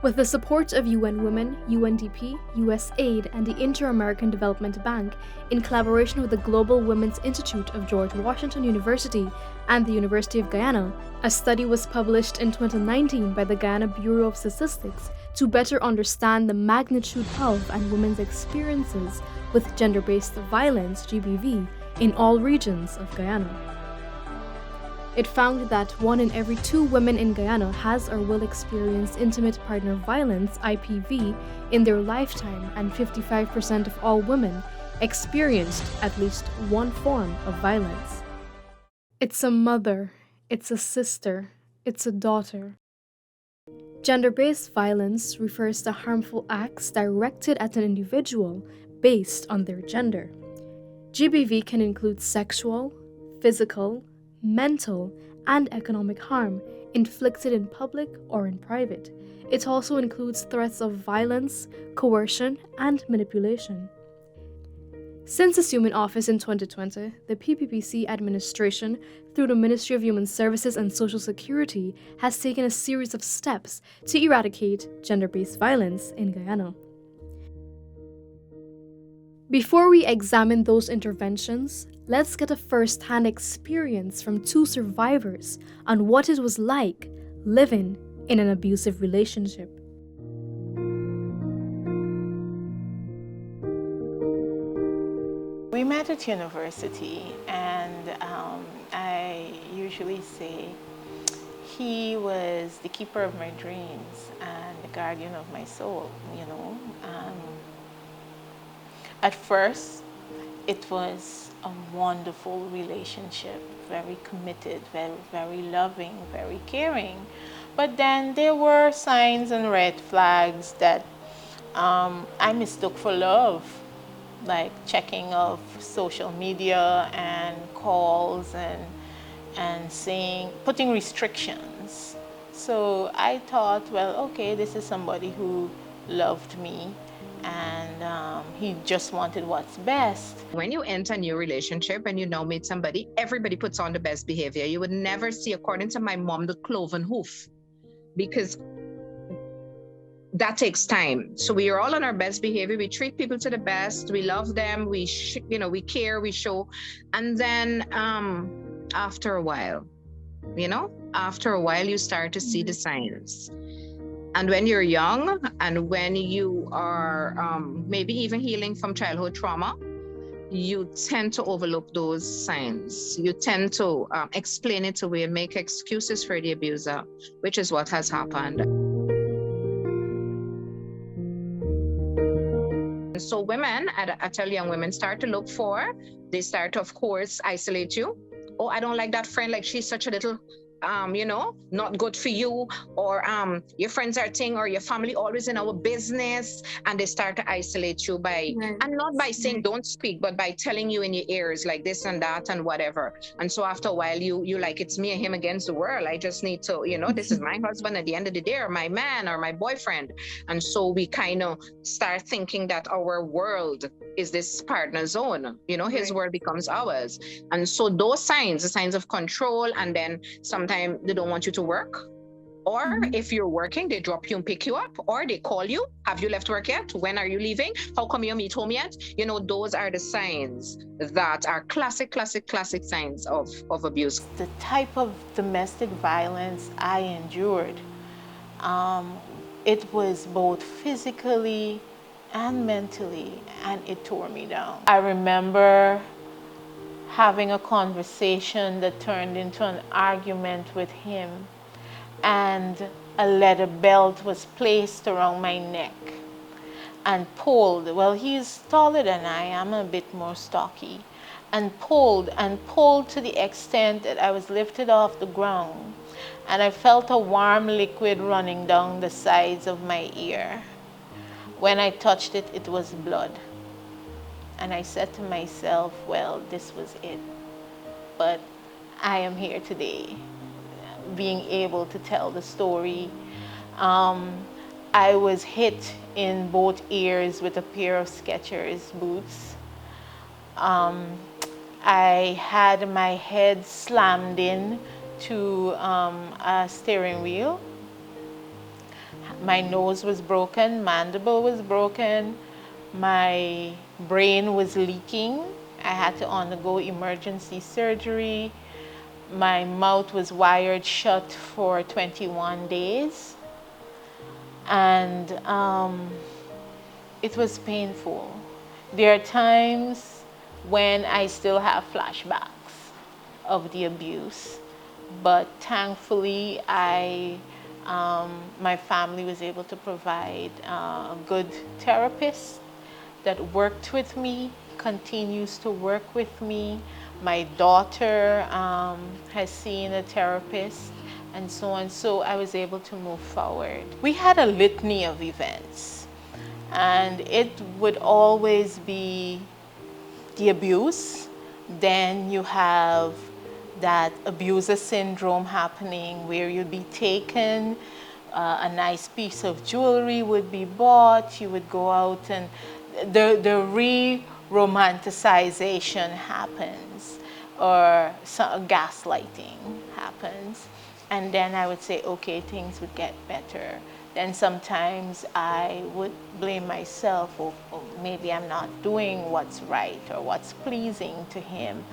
With the support of UN Women, UNDP, USAID, and the Inter-American Development Bank, in collaboration with the Global Women's Institute of George Washington University and the University of Guyana, a study was published in 2019 by the Guyana Bureau of Statistics to better understand the magnitude of and women's experiences with gender-based violence, GBV, in all regions of Guyana. It found that 1 in every 2 women in Guyana has or will experience intimate partner violence, IPV, in their lifetime, and 55% of all women experienced at least one form of violence. It's a mother, it's a sister, it's a daughter. Gender-based violence refers to harmful acts directed at an individual based on their gender. GBV can include sexual, physical, mental, and economic harm inflicted in public or in private. It also includes threats of violence, coercion, and manipulation. Since assuming office in 2020, the PPPC administration, through the Ministry of Human Services and Social Security, has taken a series of steps to eradicate gender-based violence in Guyana. Before we examine those interventions, let's get a first-hand experience from 2 survivors on what it was like living in an abusive relationship. We met at university, and I usually say he was the keeper of my dreams and the guardian of my soul, you know. At first, it was a wonderful relationship, very committed, very, very loving, very caring. But then there were signs and red flags that I mistook for love, like checking of social media and calls and saying, putting restrictions. So I thought, well, okay, this is somebody who loved me, and he just wanted what's best. When you enter a new relationship and you now meet somebody, everybody puts on the best behavior. You would never see, according to my mom, the cloven hoof, because that takes time. So we are all on our best behavior. We treat people to the best. We love them. We care, we show. And then after a while, you start to see the signs. And when you're young and when you are maybe even healing from childhood trauma, you tend to overlook those signs. You tend to explain it away and make excuses for the abuser, which is what has happened. So women, I tell young women, they start to, of course, isolate you. Oh, I don't like that friend, like she's such a little not good for you, or your friends are thing, or your family always in our business, and they start to isolate you and not by saying don't speak, but by telling you in your ears like this and that and whatever. And so after a while you like, it's me and him against the world. I just need to, this is my husband at the end of the day, or my man, or my boyfriend. And so we kind of start thinking that our world is this partner zone, his world becomes ours. And so those signs, the signs of control, and then sometimes they don't want you to work, or if you're working, they drop you and pick you up, or they call you, have you left work yet? When are you leaving? How come you haven't home yet? Those are the signs that are classic signs of abuse. The type of domestic violence I endured, it was both physically and mentally, and it tore me down. I remember having a conversation that turned into an argument with him, and a leather belt was placed around my neck and pulled. Well, he's taller than I am, a bit more stocky, and pulled to the extent that I was lifted off the ground, and I felt a warm liquid running down the sides of my ear. When I touched it, it was blood. And I said to myself, well, this was it. But I am here today, being able to tell the story. I was hit in both ears with a pair of Skechers boots. I had my head slammed in to a steering wheel. My nose was broken, mandible was broken, my brain was leaking. I had to undergo emergency surgery. My mouth was wired shut for 21 days. And it was painful. There are times when I still have flashbacks of the abuse, but thankfully my family was able to provide a good therapist that worked with me, continues to work with me. My daughter has seen a therapist and so on. So I was able to move forward. We had a litany of events, and it would always be the abuse. Then you have that abuser syndrome happening where you'd be taken, a nice piece of jewelry would be bought, you would go out, and the re-romanticization happens, or gaslighting happens. And then I would say, okay, things would get better. Then sometimes I would blame myself, or maybe I'm not doing what's right or what's pleasing to him.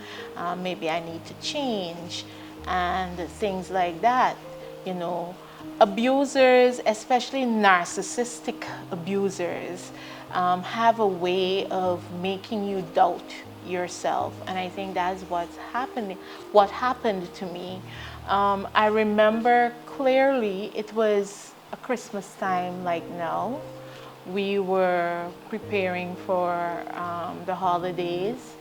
Maybe I need to change, and things like that. You know, abusers, especially narcissistic abusers, have a way of making you doubt yourself, and I think that's what's happening. What happened to me? I remember clearly it was a Christmas time like now. We were preparing for the holidays.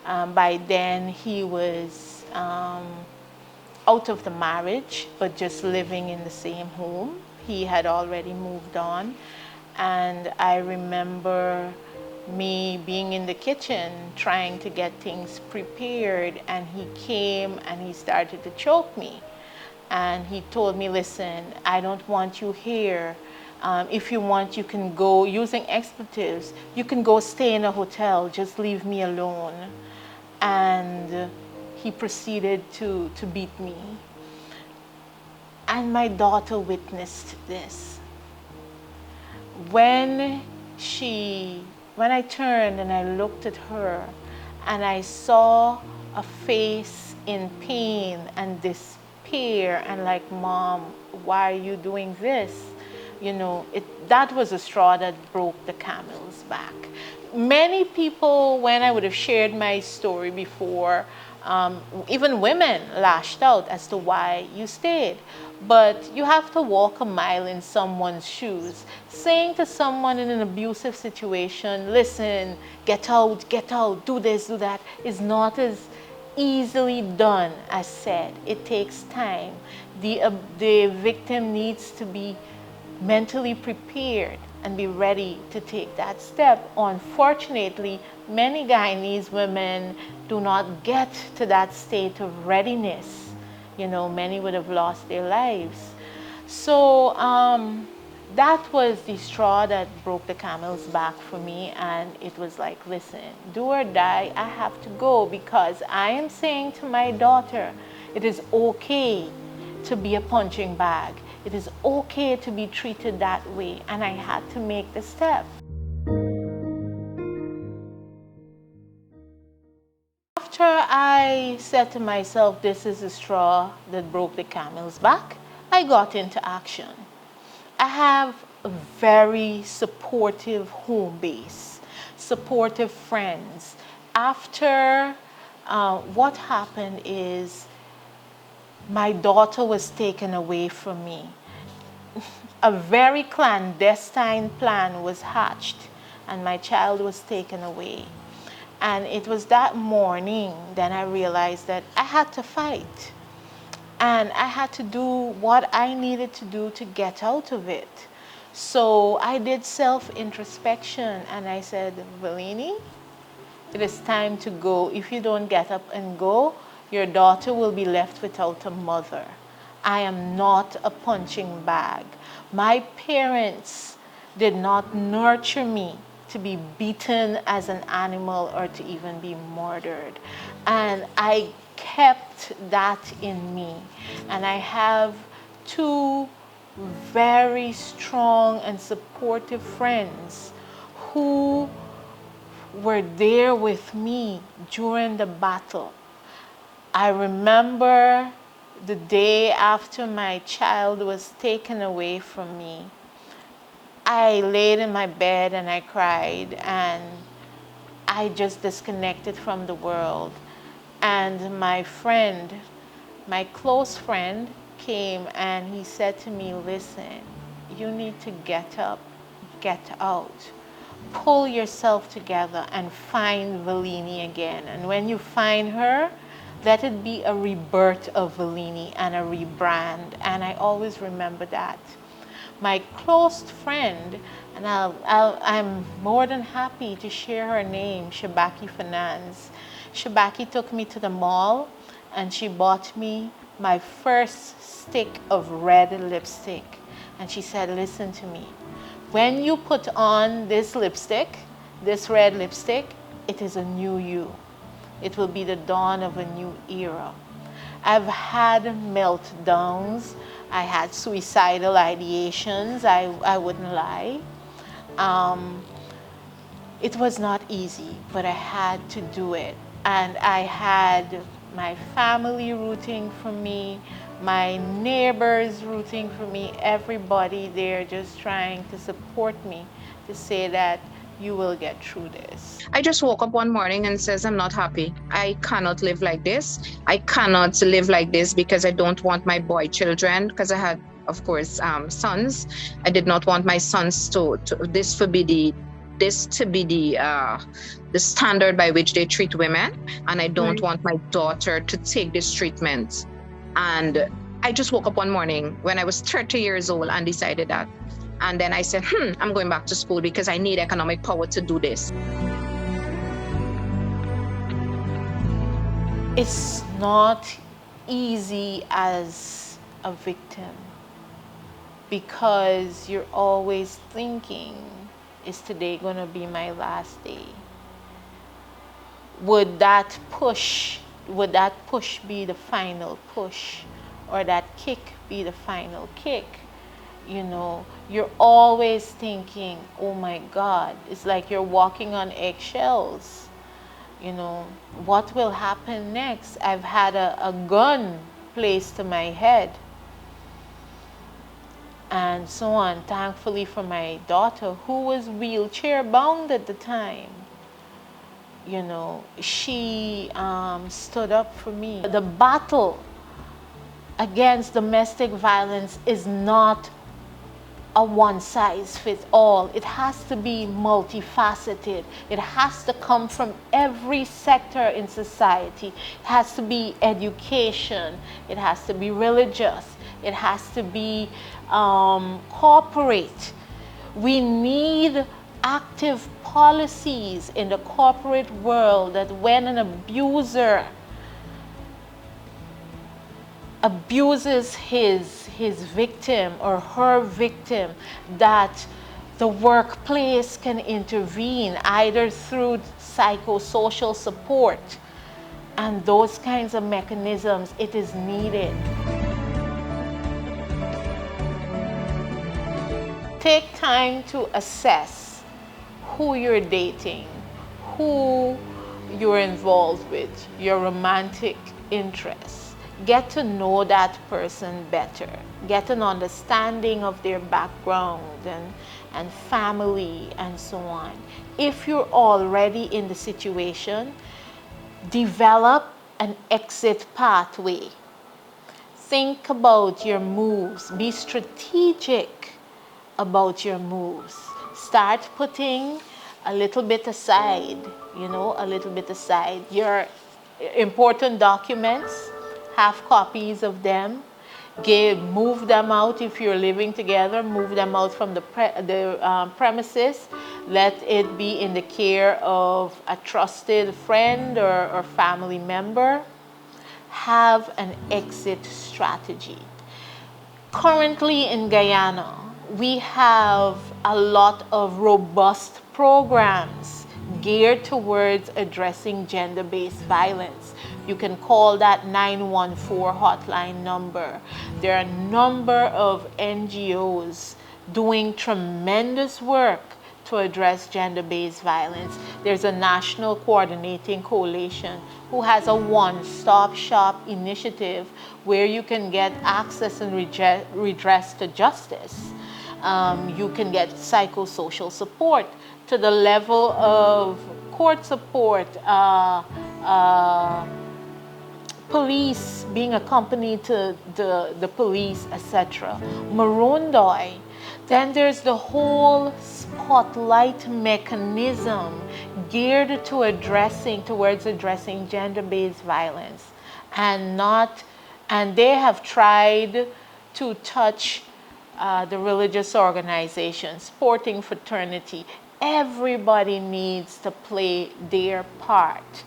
By then he was out of the marriage, but just living in the same home. He had already moved on. And I remember me being in the kitchen trying to get things prepared, and he came and he started to choke me. And he told me, listen, I don't want you here. If you want, you can go, using expletives, you can go stay in a hotel, just leave me alone. And he proceeded to beat me. And my daughter witnessed this. When I turned and I looked at her and I saw a face in pain and despair and like, Mom, why are you doing this? You know, that was a straw that broke the camel's back. Many people, when I would have shared my story before, even women lashed out as to why you stayed. But you have to walk a mile in someone's shoes. Saying to someone in an abusive situation, listen, get out, do this, do that, is not as easily done as said. It takes time. The victim needs to be mentally prepared and be ready to take that step. Unfortunately, many Guyanese women do not get to that state of readiness. You know, many would have lost their lives. So that was the straw that broke the camel's back for me, and it was like, listen, do or die, I have to go, because I am saying to my daughter, it is okay to be a punching bag. It is okay to be treated that way, and I had to make the step. After I said to myself, this is the straw that broke the camel's back, I got into action. I have a very supportive home base, supportive friends. After what happened is, my daughter was taken away from me. A very clandestine plan was hatched, and my child was taken away. And it was that morning that I realized that I had to fight. And I had to do what I needed to do to get out of it. So I did self-introspection, and I said, Valini, it is time to go. If you don't get up and go, your daughter will be left without a mother. I am not a punching bag. My parents did not nurture me to be beaten as an animal or to even be murdered. And I kept that in me. And I have two very strong and supportive friends who were there with me during the battle. I remember the day after my child was taken away from me. I laid in my bed and I cried, and I just disconnected from the world. And my friend, my close friend, came and he said to me, listen, you need to get up, get out, pull yourself together and find Valini again. And when you find her, let it be a rebirth of Valini and a rebrand. And I always remember that. My close friend, and I'm more than happy to share her name, Shabaki Finance. Shabaki took me to the mall and she bought me my first stick of red lipstick. And she said, listen to me. When you put on this lipstick, this red lipstick, it is a new you. It will be the dawn of a new era. I've had meltdowns. I had suicidal ideations. I wouldn't lie. It was not easy, but I had to do it. And I had my family rooting for me, my neighbors rooting for me, everybody there just trying to support me to say that you will get through this. I just woke up one morning and says, I'm not happy. I cannot live like this. I cannot live like this because I don't want my boy children, because I had, of course, sons. I did not want my sons to this to be the standard by which they treat women. And I don't want my daughter to take this treatment. And I just woke up one morning when I was 30 years old and decided that. And then I said, I'm going back to school because I need economic power to do this. It's not easy as a victim because you're always thinking, is today going to be my last day? Would that push be the final push, or that kick be the final kick? You know, you're always thinking, oh my God, it's like you're walking on eggshells. You know, what will happen next? I've had a gun placed to my head and so on. Thankfully for my daughter, who was wheelchair bound at the time, you know, she stood up for me. The battle against domestic violence is not a one-size-fits-all. It has to be multifaceted. It has to come from every sector in society. It has to be education. It has to be religious. It has to be corporate. We need active policies in the corporate world that when an abuser abuses his victim or her victim, that the workplace can intervene either through psychosocial support and those kinds of mechanisms. It is needed. Take time to assess who you're dating, who you're involved with, your romantic interests. Get to know that person better. Get an understanding of their background and family and so on. If you're already in the situation, develop an exit pathway. Think about your moves. Be strategic about your moves. Start putting a little bit aside, a little bit aside. Your important documents, have copies of them. Move them out if you're living together. Move them out from the premises. Let it be in the care of a trusted friend or family member. Have an exit strategy. Currently in Guyana, we have a lot of robust programs geared towards addressing gender-based violence. You can call that 914 hotline number. There are a number of NGOs doing tremendous work to address gender-based violence. There's a national coordinating coalition who has a one-stop shop initiative where you can get access and redress to justice. You can get psychosocial support to the level of court support, police being accompanied to the police, etc. Marundoi. Then there's the whole spotlight mechanism geared to towards addressing gender-based violence, and they have tried to touch the religious organizations, sporting fraternity. Everybody needs to play their part.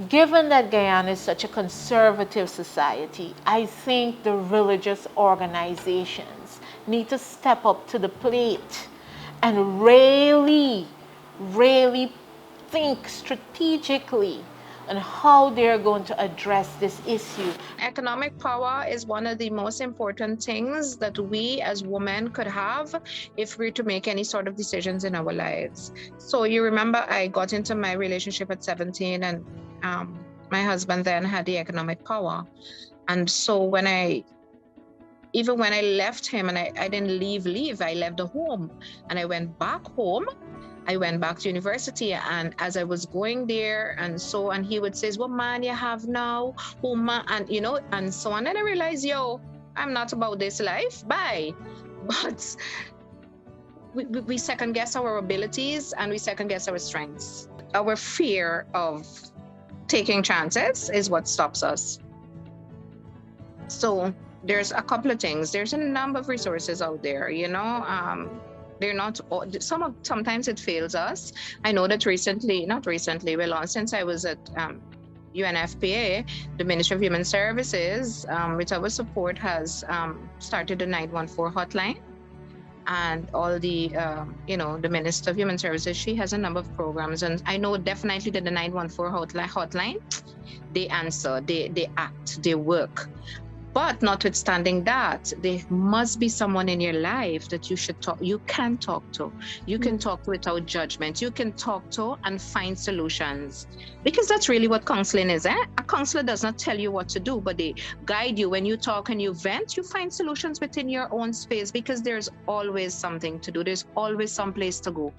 Given that Guyana is such a conservative society, I think the religious organizations need to step up to the plate and really think strategically on how they're going to address this issue. Economic power is one of the most important things that we as women could have if we're to make any sort of decisions in our lives. So you remember I got into my relationship at 17, and my husband then had the economic power. And so even when I left him, and I didn't leave, I left the home and I went back home. I went back to university, and as I was going there and he would say, what man you have now? Who man? And and so on. And I realized, I'm not about this life. Bye. But we second guess our abilities and we second guess our strengths. Our fear of taking chances is what stops us. So there's a couple of things. There's a number of resources out there, they're not, sometimes it fails us. I know that since I was at UNFPA, the Ministry of Human Services, with our support, has started the 914 hotline. And all the, the Minister of Human Services, she has a number of programs. And I know definitely that the 914 hotline, they answer, they act, they work. But notwithstanding that, there must be someone in your life that you can talk to. You can talk to without judgment. You can talk to and find solutions. Because that's really what counseling is. A counselor does not tell you what to do, but they guide you. When you talk and you vent, you find solutions within your own space, because there's always something to do. There's always some place to go.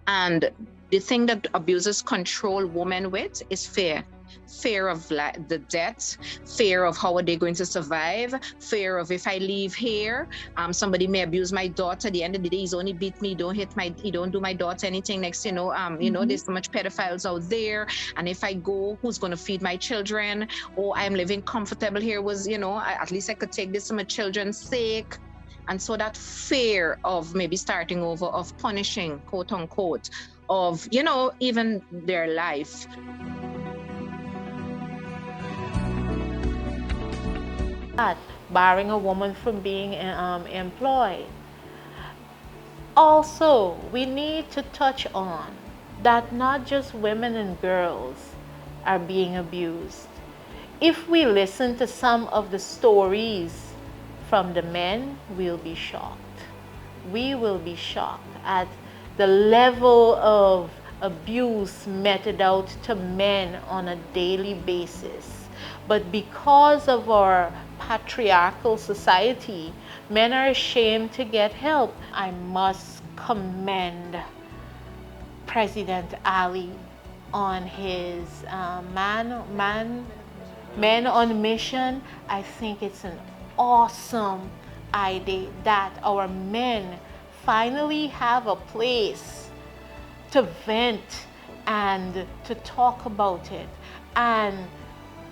And the thing that abusers control women with is fear. Fear of the debt, fear of how are they going to survive, fear of if I leave here, somebody may abuse my daughter. At the end of the day, he's only beat me, he don't do my daughter anything. Next, there's so much pedophiles out there, and if I go, who's going to feed my children? Or I'm living comfortable here at least I could take this for my children's sake. And so that fear of maybe starting over, of punishing, quote unquote, of even their life. Barring a woman from being employed. Also, we need to touch on that not just women and girls are being abused. If we listen to some of the stories from the men, we'll be shocked. We will be shocked at the level of abuse meted out to men on a daily basis. But because of our patriarchal society, men are ashamed to get help. I must commend President Ali on his Men on Mission. I think it's an awesome idea that our men finally have a place to vent and to talk about it. And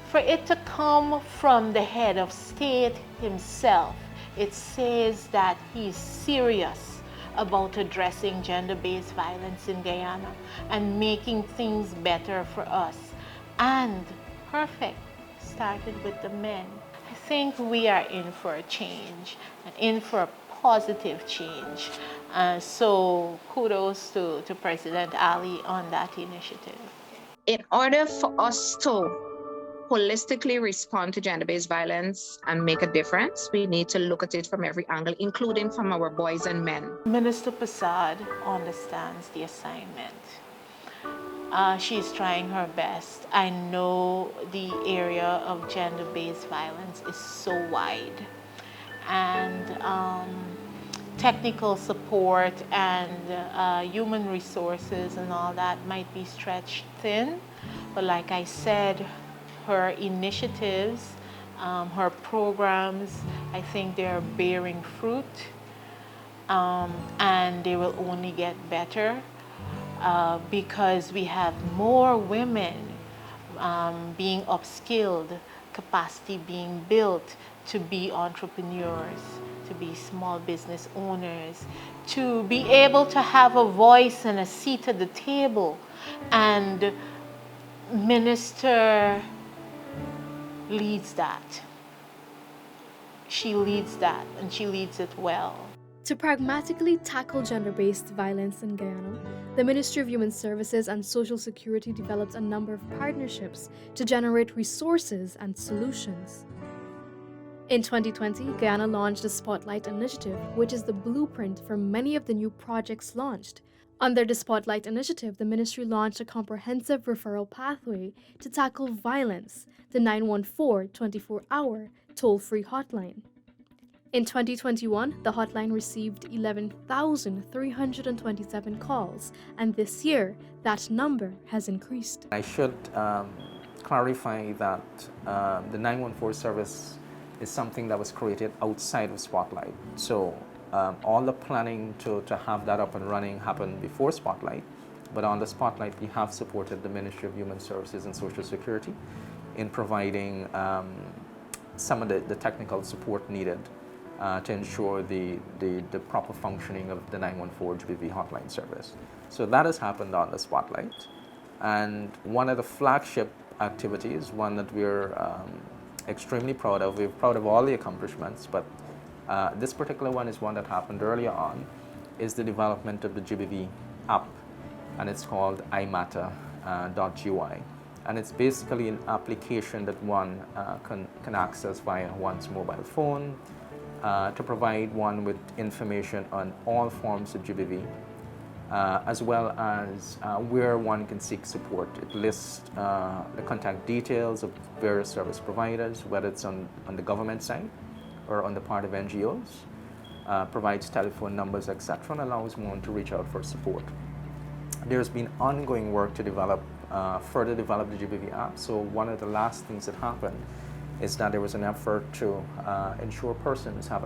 for it to come from the head of state himself, it says that he's serious about addressing gender-based violence in Guyana and making things better for us. And perfect started with the men. I think we are in for a change, and in for a positive change. So kudos to President Ali on that initiative. In order for us to holistically respond to gender-based violence and make a difference, we need to look at it from every angle, including from our boys and men. Minister Prasad understands the assignment. She's trying her best. I know the area of gender-based violence is so wide, and technical support and human resources and all that might be stretched thin. But like I said, her initiatives, her programs, I think they're bearing fruit, and they will only get better because we have more women being upskilled, capacity being built to be entrepreneurs, to be small business owners, to be able to have a voice and a seat at the table. And Minister leads that. She leads that, and she leads it well. To pragmatically tackle gender-based violence in Guyana, the Ministry of Human Services and Social Security developed a number of partnerships to generate resources and solutions. In 2020, Guyana launched the Spotlight Initiative, which is the blueprint for many of the new projects launched. Under the Spotlight Initiative, the ministry launched a comprehensive referral pathway to tackle violence, the 914 24-hour toll-free hotline. In 2021, the hotline received 11,327 calls, and this year, that number has increased. I should clarify that the 914 service is something that was created outside of Spotlight. So all the planning to have that up and running happened before Spotlight, but on the Spotlight we have supported the Ministry of Human Services and Social Security in providing some of the technical support needed to ensure the proper functioning of the 914 GBV hotline service. So that has happened on the Spotlight. And one of the flagship activities, one that we're extremely proud of, we're proud of all the accomplishments, but this particular one is one that happened earlier on, is the development of the GBV app, and it's called iMatter.gui. And it's basically an application that one can access via one's mobile phone, to provide one with information on all forms of GBV, as well as where one can seek support. It lists the contact details of various service providers, whether it's on the government side or on the part of NGOs, provides telephone numbers, etc., and allows one to reach out for support. There's been ongoing work to further develop the GBV app. So one of the last things that happened is that there was an effort to ensure persons have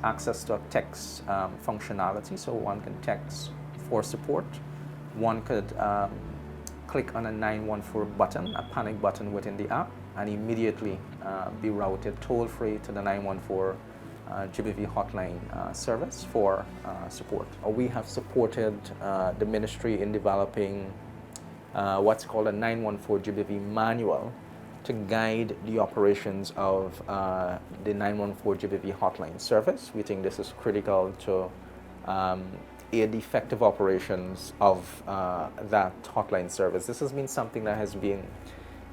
access to a text functionality, so one can text for support. One could click on a 914 button, a panic button within the app, and immediately be routed toll-free to the 914 GBV hotline service for support. We have supported the ministry in developing what's called a 914 GBV manual to guide the operations of the 914 GBV hotline service. We think this is critical to aid the effective operations of that hotline service. This has been something that has been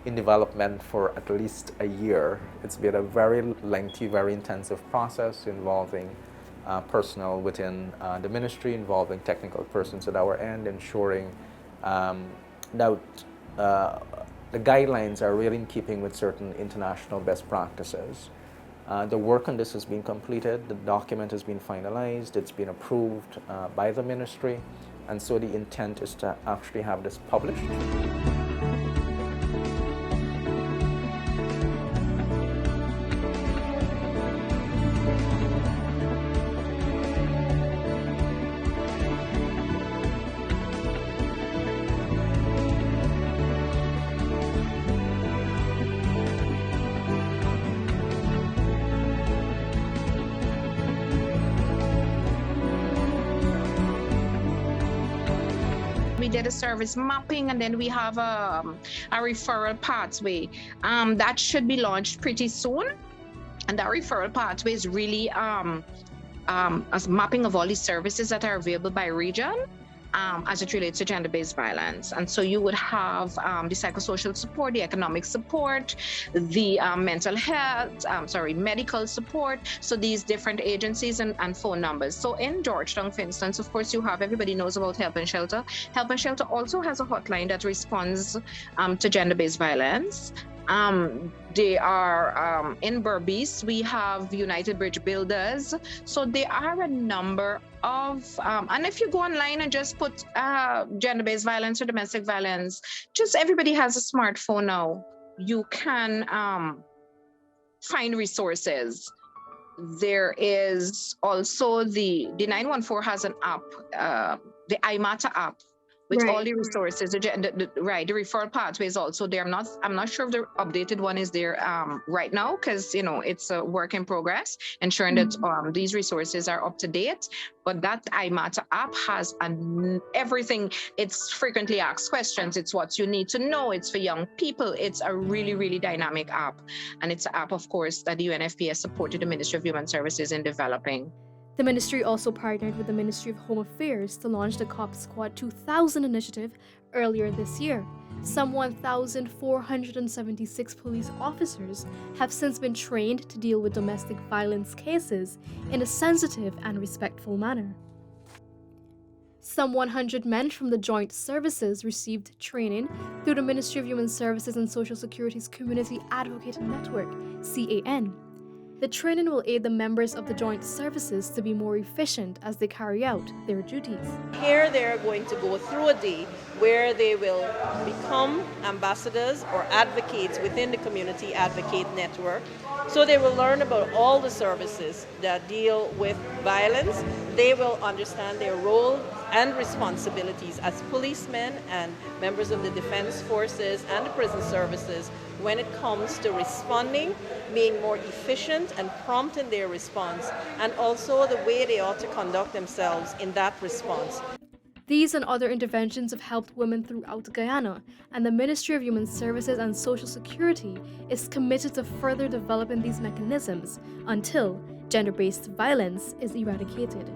in development for at least a year. It's been a very lengthy, very intensive process involving personnel within the ministry, involving technical persons at our end, ensuring that the guidelines are really in keeping with certain international best practices. The work on this has been completed, the document has been finalized, it's been approved by the ministry, and so the intent is to actually have this published. We did a service mapping, and then we have a referral pathway that should be launched pretty soon. And that referral pathway is really a mapping of all these services that are available by region. as it relates to gender-based violence. And so you would have the psychosocial support, the economic support, the mental health, medical support. So these different agencies and phone numbers. So in Georgetown, for instance, of course, you have, everybody knows about Help and Shelter. Help and Shelter also has a hotline that responds to gender-based violence. They are in Berbice, we have United Bridge Builders. So there are a number of, and if you go online and just put gender-based violence or domestic violence, just everybody has a smartphone now. You can find resources. There is also the 914 has an app, the iMatter app, with all the resources, the referral pathways also there. I'm not sure if the updated one is there right now, because it's a work in progress, ensuring that these resources are up to date. But that iMatter app has everything. It's frequently asked questions. It's what you need to know. It's for young people. It's a really, really dynamic app. And it's an app, of course, that the UNFPA supported the Ministry of Human Services in developing. The ministry also partnered with the Ministry of Home Affairs to launch the Cop Squad 2000 initiative earlier this year. Some 1,476 police officers have since been trained to deal with domestic violence cases in a sensitive and respectful manner. Some 100 men from the joint services received training through the Ministry of Human Services and Social Security's Community Advocate Network, CAN. The training will aid the members of the joint services to be more efficient as they carry out their duties. Here they're going to go through a day where they will become ambassadors or advocates within the Community Advocate Network. So they will learn about all the services that deal with violence. They will understand their role and responsibilities as policemen and members of the defense forces and the prison services when it comes to responding, being more efficient and prompt in their response, and also the way they ought to conduct themselves in that response. These and other interventions have helped women throughout Guyana, and the Ministry of Human Services and Social Security is committed to further developing these mechanisms until gender-based violence is eradicated.